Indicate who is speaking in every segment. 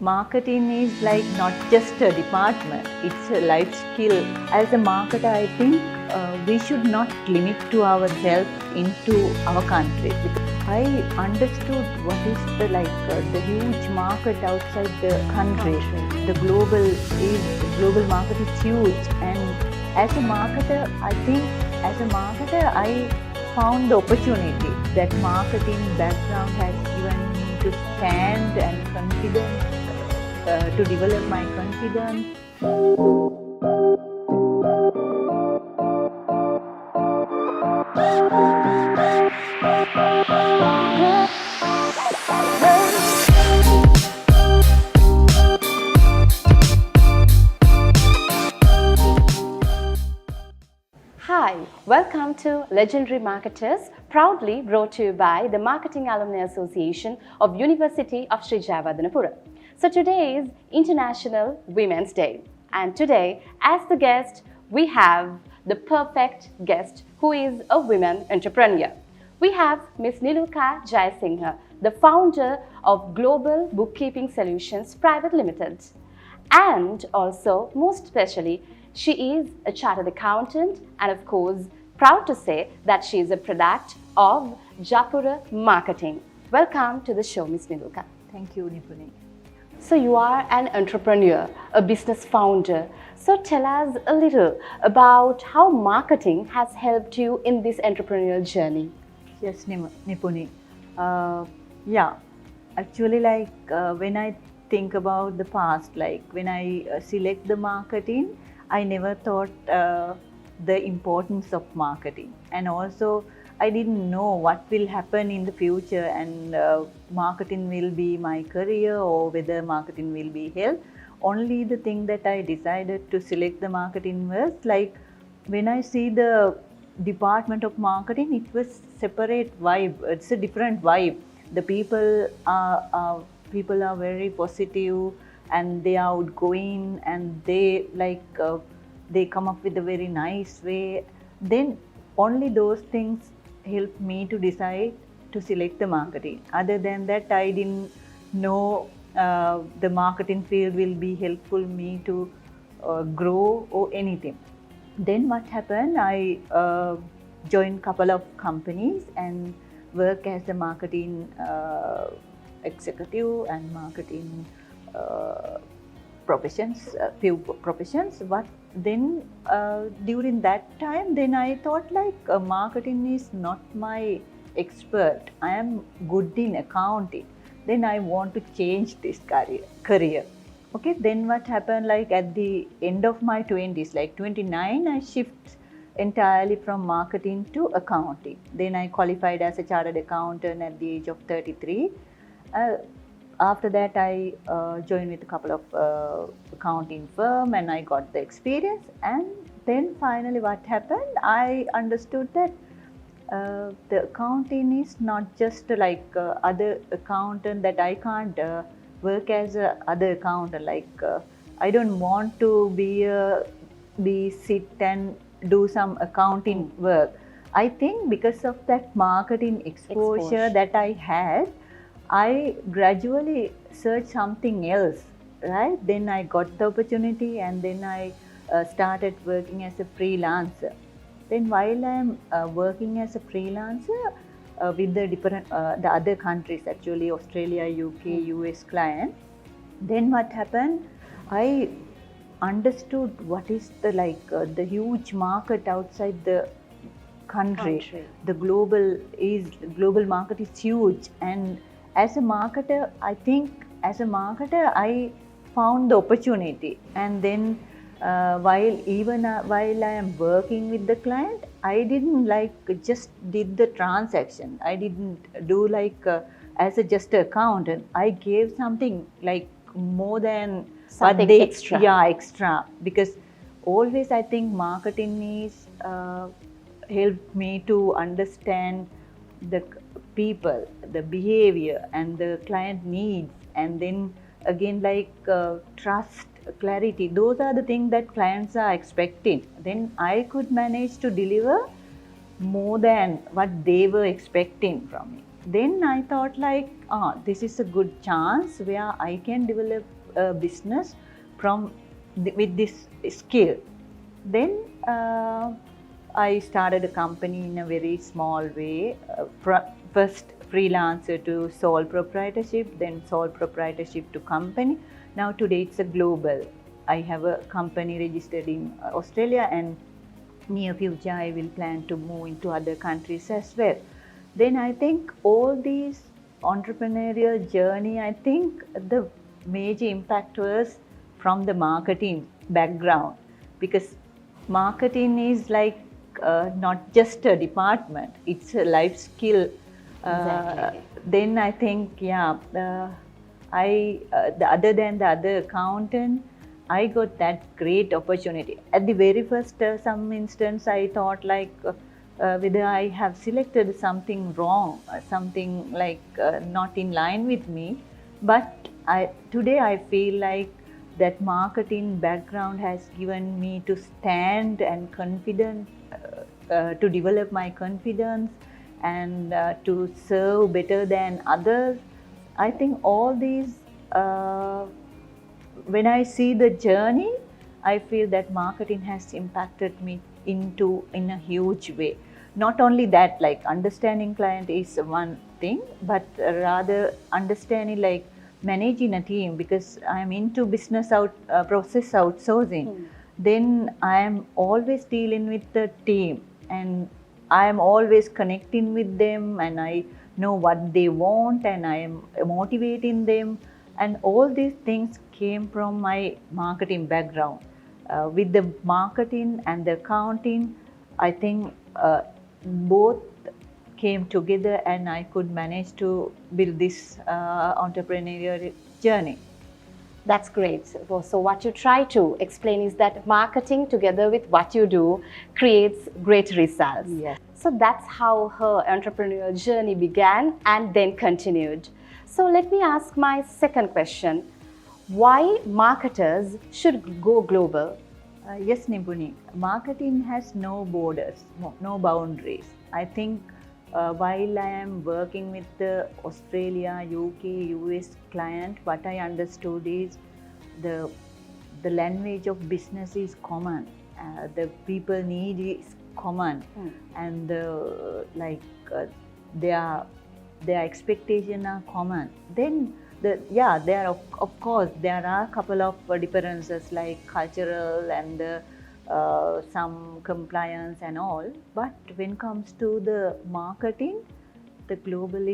Speaker 1: Marketing is like not just a department, it's a life skill. As a marketer, I think we should not limit to ourselves into our country. I understood what is the huge market outside the country. The global market is huge, and as a marketer, I found the opportunity that marketing background has given me to stand and confidence, to develop my confidence.
Speaker 2: Hi, welcome to Legendary Marketers, proudly brought to you by the Marketing Alumni Association of University of Sri Jayawardenepura. So today is International Women's Day, and today as the guest we have the perfect guest who is a women entrepreneur. We have Ms. Niluka Jayasinghe, the founder of Global Bookkeeping Solutions Private Limited. And also, most especially, she is a chartered accountant and of course, proud to say that she is a product of Japura Marketing. Welcome to the show, Ms. Niluka.
Speaker 1: Thank you, Nipuni.
Speaker 2: So you are an entrepreneur, a business founder. So tell us a little about how marketing has helped you in this entrepreneurial journey.
Speaker 1: Yes, Nipuni. Actually, when I think about the past, like when I select the marketing, I never thought the importance of marketing, and also I didn't know what will happen in the future, and marketing will be my career or whether marketing will be health. Only the thing that I decided to select the marketing was like when I see the department of marketing, it was separate vibe. It's a different vibe. The people are very positive and they are outgoing, and they they come up with a very nice way. Then only those things helped me to decide to select the marketing. Other than that, I didn't know the marketing field will be helpful me to grow or anything. Then what happened, I joined couple of companies and work as a marketing executive and marketing few professions. But then during that time, then I thought marketing is not my expert. I am good in accounting. Then I want to change this career. Okay, then what happened, like at the end of my 20s, like 29, I shift entirely from marketing to accounting. Then I qualified as a chartered accountant at the age of 33. After that, I joined with a couple of accounting firm, and I got the experience. And then finally what happened, I understood that the accounting is not just like other accountant, that I can't work as a other accountant. I don't want to be sit and do some accounting work. I think because of that marketing exposure that I had, I gradually searched something else, right? Then I got the opportunity, and then I started working as a freelancer. Then while I am working as a freelancer with the other countries, actually Australia, UK, US client, then what happened, I understood what is the huge market outside the country. The global market is huge, and as a marketer, I found the opportunity. And then while I am working with the client, I didn't just did the transaction. I didn't do as a just accountant. I gave something like more than
Speaker 2: something extra.
Speaker 1: Yeah, extra. Because always I think marketing is helped me to understand the people, the behavior, and the client needs, and then again trust, clarity. Those are the things that clients are expecting. Then I could manage to deliver more than what they were expecting from me. Then I thought like, this is a good chance where I can develop a business with this skill. Then I started a company in a very small way. First freelancer to sole proprietorship, then sole proprietorship to company. Now today it's a global. I have a company registered in Australia, and near future I will plan to move into other countries as well. Then I think all these entrepreneurial journey, I think the major impact was from the marketing background, because marketing is like not just a department, it's a life skill.
Speaker 2: Exactly.
Speaker 1: Then I think, other than the other accountant, I got that great opportunity. At the very first, some instance, I thought like whether I have selected something wrong, something like not in line with me. But today I feel like that marketing background has given me to stand and confident, to develop my confidence and to serve better than others. I think all these, when I see the journey, I feel that marketing has impacted me in a huge way. Not only that, like understanding client is one thing, but rather understanding like managing a team, because I'm into business process outsourcing. Then I am always dealing with the team, and I am always connecting with them, and I know what they want, and I am motivating them, and all these things came from my marketing background. With the marketing and the accounting, I think both came together, and I could manage to build this entrepreneurial journey.
Speaker 2: That's great. So what you try to explain is that marketing together with what you do creates great results.
Speaker 1: Yes.
Speaker 2: So that's how her entrepreneurial journey began and then continued. So let me ask my second question. Why marketers should go global?
Speaker 1: Yes, Nibuni. Marketing has no borders, no boundaries. I think while I am working with the Australia, UK, US client, what I understood is the language of business is common. The people need is common, and their expectation are common. Then there are of course there are a couple of differences like cultural and some compliance and all. But when it comes to the marketing, the global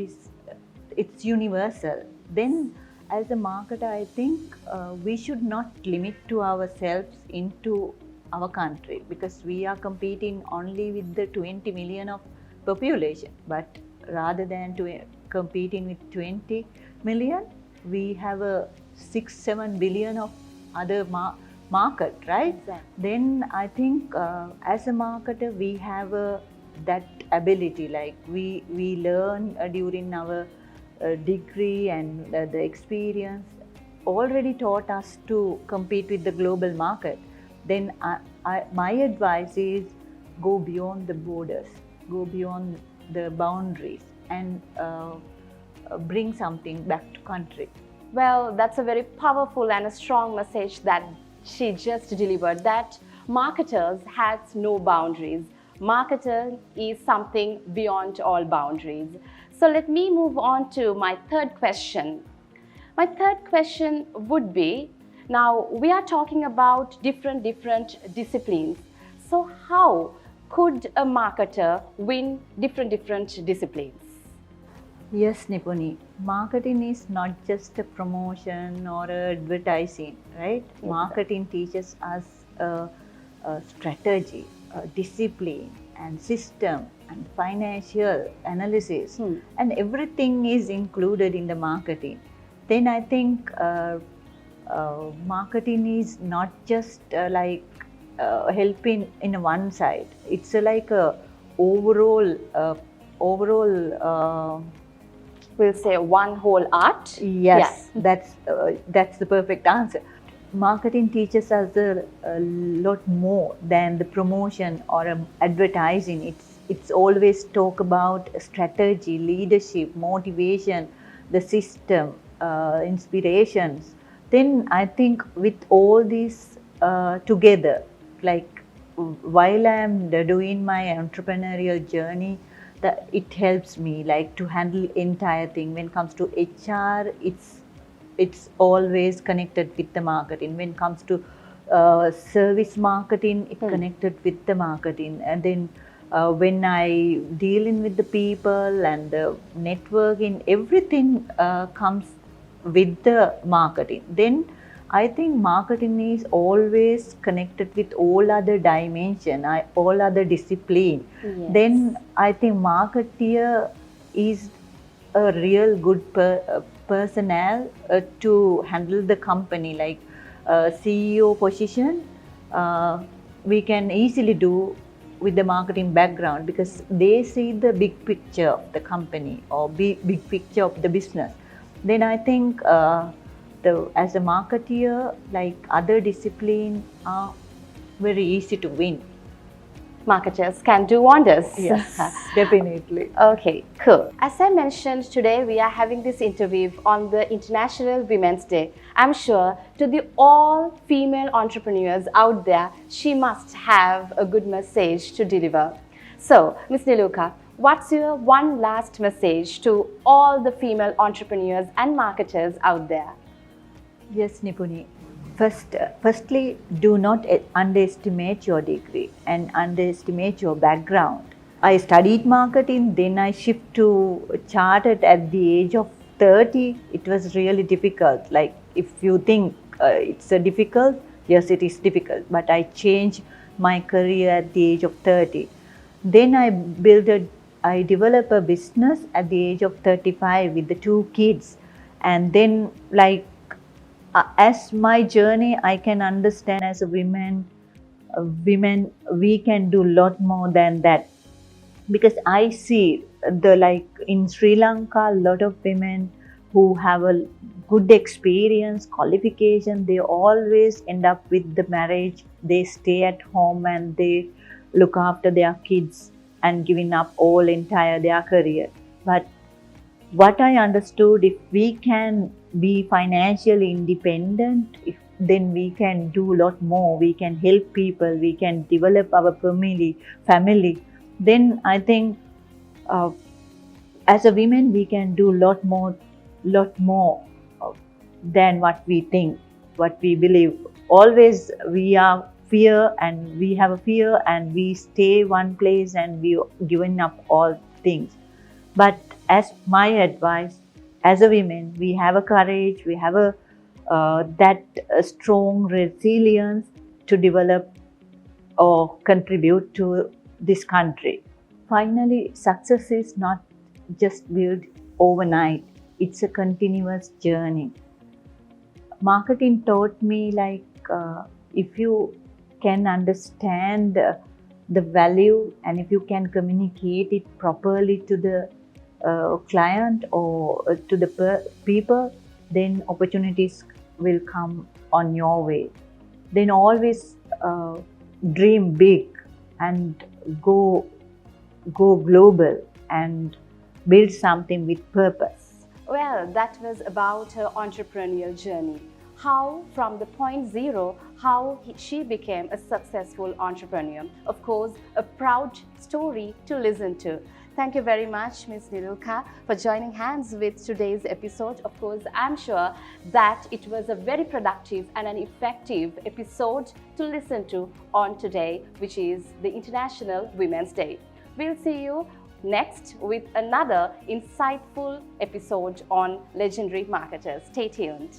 Speaker 1: it's universal. Then as a marketer, I think we should not limit to ourselves into our country, because we are competing only with the 20 million of population. But rather than competing with 20 million, we have a 6-7 billion of other market, right?
Speaker 2: Exactly.
Speaker 1: Then I think as a marketer, we have that ability, like we learn during our degree, and the experience already taught us to compete with the global market. Then my advice is go beyond the borders, go beyond the boundaries, and bring something back to country.
Speaker 2: Well, that's a very powerful and a strong message that she just delivered, that marketers has no boundaries. Marketer is something beyond all boundaries. So let me move on to my third question. My third question would be, now we are talking about different disciplines. So how could a marketer win different disciplines?
Speaker 1: Yes, Nipuni. Marketing is not just a promotion or a advertising, right?
Speaker 2: Yes.
Speaker 1: Marketing teaches us a strategy, a discipline, and system, and financial analysis, and everything is included in the marketing. Then I think marketing is not just helping in one side. It's like a overall.
Speaker 2: We'll say one whole art.
Speaker 1: Yes, that's the perfect answer. Marketing teaches us a lot more than the promotion or advertising. it's always talk about strategy, leadership, motivation, the system, inspirations. Then I think with all these together, like while I am doing my entrepreneurial journey, that it helps me like to handle entire thing. When it comes to HR, it's always connected with the marketing. When it comes to service marketing, it connected with the marketing. And then when I dealing with the people and the networking, everything comes with the marketing. Then I think marketing is always connected with all other dimension, all other discipline.
Speaker 2: Yes.
Speaker 1: Then I think marketeer is a real good personnel to handle the company. Like CEO position, we can easily do with the marketing background because they see the big picture of the company or big picture of the business. Then I think as a marketeer, like other discipline are very easy to win.
Speaker 2: Marketers can do wonders.
Speaker 1: Yes, definitely.
Speaker 2: Okay, cool. As I mentioned, today we are having this interview on the International Women's Day. I'm sure to the all female entrepreneurs out there, she must have a good message to deliver. So, Ms. Niluka, what's your one last message to all the female entrepreneurs and marketers out there?
Speaker 1: Yes, Nipuni. Firstly, do not underestimate your degree and underestimate your background. I studied marketing, then I shifted to chartered at the age of 30. It was really difficult. Like if you think it's a difficult, yes, it is difficult. But I changed my career at the age of 30. Then I developed a business at the age of 35 with the 2 kids. And then like as my journey, I can understand as a women, we can do a lot more than that. Because I see like in Sri Lanka, a lot of women who have a good experience, qualification, they always end up with the marriage. They stay at home and they look after their kids and giving up all entire their career. But what I understood, if we can be financially independent, then we can do a lot more. We can help people. We can develop our family. Then I think as a women, we can do a lot more than what we think, what we believe. Always we are fear and we have a fear and we stay one place and we giving up all things. But as my advice, as a woman, we have a courage, we have a strong resilience to develop or contribute to this country. Finally, success is not just built overnight. It's a continuous journey. Marketing taught me like if you can understand the value and if you can communicate it properly to the client or to the people, then opportunities will come on your way. Then always dream big and go global and build something with purpose.
Speaker 2: Well, that was about her entrepreneurial journey. How from the point zero, she became a successful entrepreneur. Of course, a proud story to listen to. Thank you very much, Ms. Niluka, for joining hands with today's episode. Of course, I'm sure that it was a very productive and an effective episode to listen to on today, which is the International Women's Day. We'll see you next with another insightful episode on Legendary Marketers. Stay tuned.